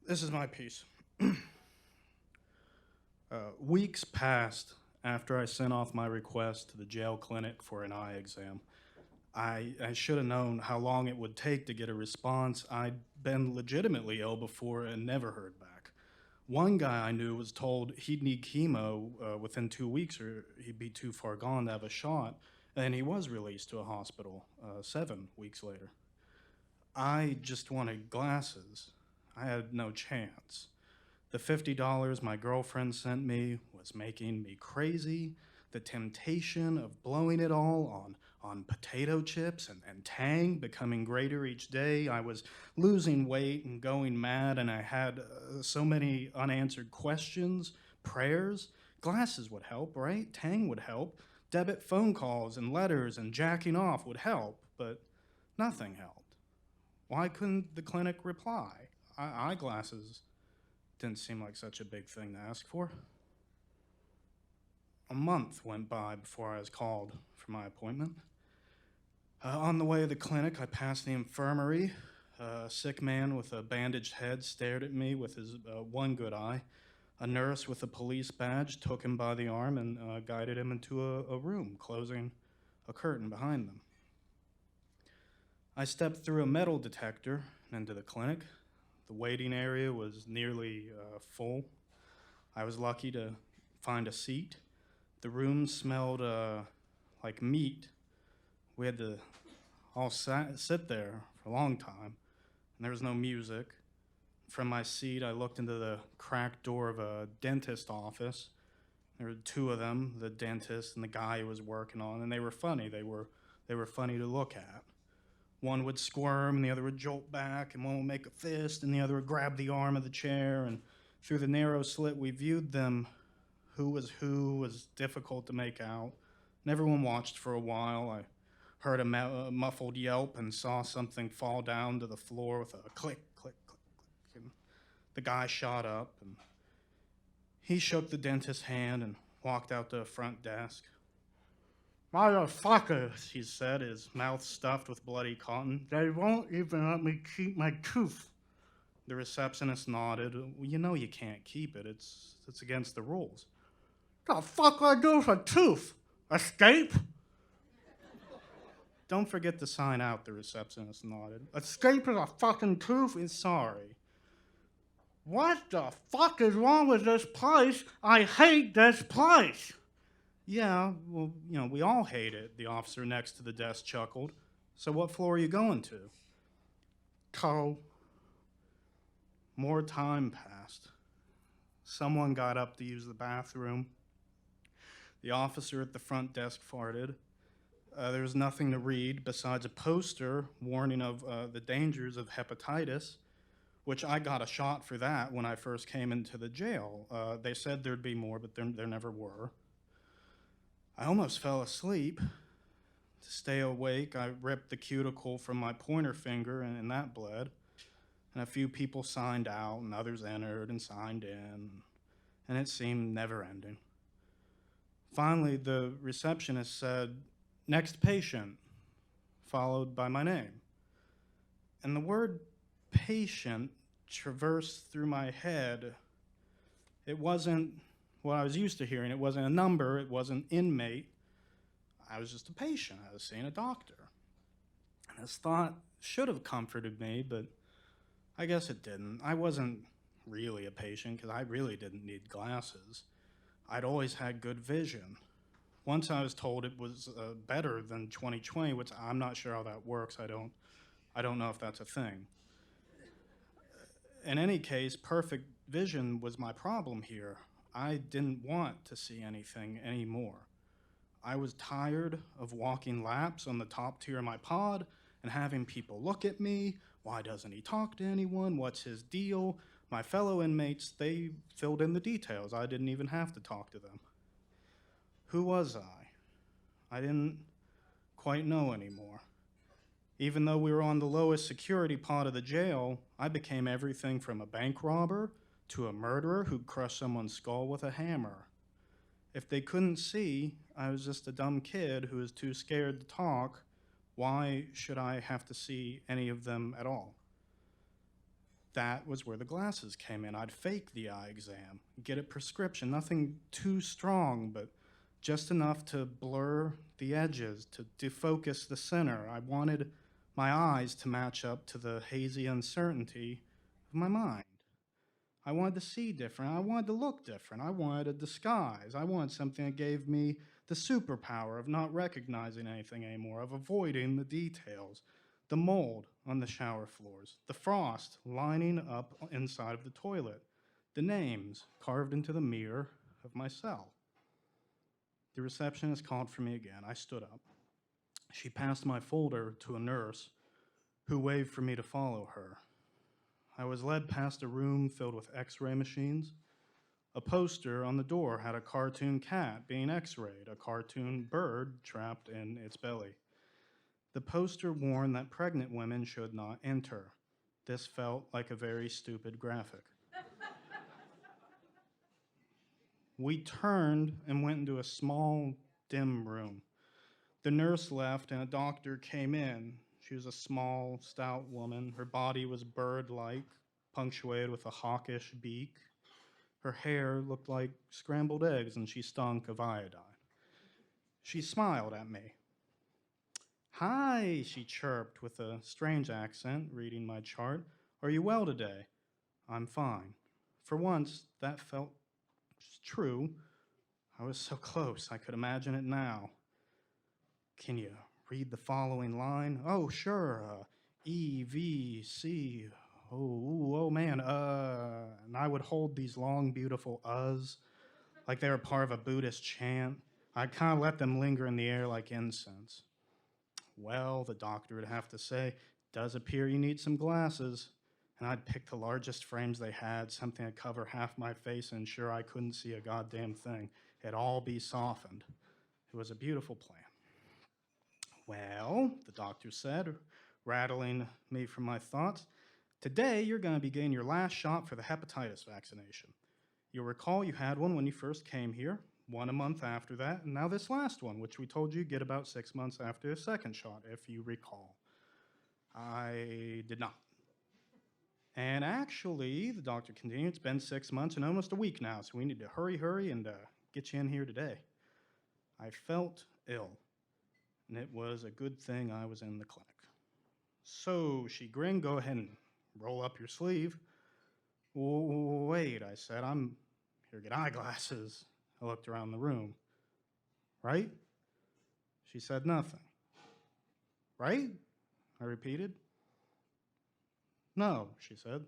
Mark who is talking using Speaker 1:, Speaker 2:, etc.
Speaker 1: This is my piece. Weeks passed after I sent off my request to the jail clinic for an eye exam. I should have known how long it would take to get a response. I'd been legitimately ill before and never heard back. One guy I knew was told he'd need chemo within 2 weeks or he'd be too far gone to have a shot, and he was released to a hospital 7 weeks later. I just wanted glasses. I had no chance. The $50 my girlfriend sent me was making me crazy. The temptation of blowing it all on potato chips and Tang becoming greater each day. I was losing weight and going mad, and I had so many unanswered questions, prayers. Glasses would help, right? Tang would help. Debit phone calls and letters and jacking off would help, but nothing helped. Why couldn't the clinic reply? Eyeglasses didn't seem like such a big thing to ask for. A month went by before I was called for my appointment. On the way to the clinic, I passed the infirmary. A sick man with a bandaged head stared at me with his one good eye. A nurse with a police badge took him by the arm and guided him into a room, closing a curtain behind them. I stepped through a metal detector into the clinic. The waiting area was nearly full. I was lucky to find a seat. The room smelled like meat. We had to all sit there for a long time, and there was no music. From my seat, I looked into the cracked door of a dentist office. There were two of them, the dentist and the guy who was working on, and they were funny. They were funny to look at. One would squirm, and the other would jolt back, and one would make a fist, and the other would grab the arm of the chair. And through the narrow slit, we viewed them. Who was difficult to make out. And everyone watched for a while. I heard a muffled yelp and saw something fall down to the floor with a click, click, click, click. And the guy shot up, and he shook the dentist's hand and walked out to the front desk. "Motherfuckers," he said, his mouth stuffed with bloody cotton. "They won't even let me keep my tooth." The receptionist nodded. "Well, you know you can't keep it. It's against the rules." "The fuck I do with a tooth? Escape?" "Don't forget to sign out," the receptionist nodded. "Escape is a fucking tooth? Sorry." "What the fuck is wrong with this place? I hate this place." "Yeah, well, we all hate it," the officer next to the desk chuckled. "So what floor are you going to?" "Toe." More time passed. Someone got up to use the bathroom. The officer at the front desk farted. There was nothing to read besides a poster warning of the dangers of hepatitis, which I got a shot for that when I first came into the jail. They said there'd be more, but there never were. I almost fell asleep. To stay awake, I ripped the cuticle from my pointer finger, and that bled. And a few people signed out, and others entered and signed in, and it seemed never-ending. Finally, the receptionist said, "Next patient," followed by my name. And the word patient traversed through my head. It wasn't what I was used to hearing. It wasn't a number. It wasn't inmate. I was just a patient. I was seeing a doctor. And this thought should have comforted me, but I guess it didn't. I wasn't really a patient because I really didn't need glasses. I'd always had good vision. Once I was told it was better than 20/20, which I'm not sure how that works. I don't know if that's a thing. In any case, perfect vision was my problem here. I didn't want to see anything anymore. I was tired of walking laps on the top tier of my pod and having people look at me. Why doesn't he talk to anyone? What's his deal? My fellow inmates, they filled in the details. I didn't even have to talk to them. Who was I? I didn't quite know anymore. Even though we were on the lowest security pod of the jail, I became everything from a bank robber to a murderer who'd crush someone's skull with a hammer. If they couldn't see, I was just a dumb kid who was too scared to talk. Why should I have to see any of them at all? That was where the glasses came in. I'd fake the eye exam, get a prescription, nothing too strong, but just enough to blur the edges, to defocus the center. I wanted my eyes to match up to the hazy uncertainty of my mind. I wanted to see different. I wanted to look different. I wanted a disguise. I wanted something that gave me the superpower of not recognizing anything anymore, of avoiding the details, the mold on the shower floors, the frost lining up inside of the toilet, the names carved into the mirror of my cell. The receptionist called for me again. I stood up. She passed my folder to a nurse who waved for me to follow her. I was led past a room filled with x-ray machines. A poster on the door had a cartoon cat being x-rayed, a cartoon bird trapped in its belly. The poster warned that pregnant women should not enter. This felt like a very stupid graphic. We turned and went into a small, dim room. The nurse left and a doctor came in. She was a small, stout woman. Her body was bird-like, punctuated with a hawkish beak. Her hair looked like scrambled eggs and she stunk of iodine. She smiled at me. "Hi," she chirped with a strange accent, reading my chart. "Are you well today?" "I'm fine." For once, that felt true. I was so close, I could imagine it now. "Can you read the following line?" "Oh, sure. E, V, C. Oh, man. And I would hold these long, beautiful uhs like they were part of a Buddhist chant. I'd kind of let them linger in the air like incense. "Well," the doctor would have to say, "does appear you need some glasses." And I'd pick the largest frames they had, something to cover half my face and ensure I couldn't see a goddamn thing. It'd all be softened. It was a beautiful plan. "Well," the doctor said, rattling me from my thoughts, "today you're going to be getting your last shot for the hepatitis vaccination. You'll recall you had one when you first came here, one a month after that, and now this last one, which we told you get about 6 months after the second shot, if you recall." I did not. "And actually," the doctor continued, "it's been 6 months and almost a week now, so we need to hurry and get you in here today." I felt ill, and it was a good thing I was in the clinic. "So," she grinned, "go ahead and roll up your sleeve." "Wait," I said, "I'm here to get eyeglasses." I looked around the room. "Right?" She said nothing. "Right?" I repeated. "No," she said.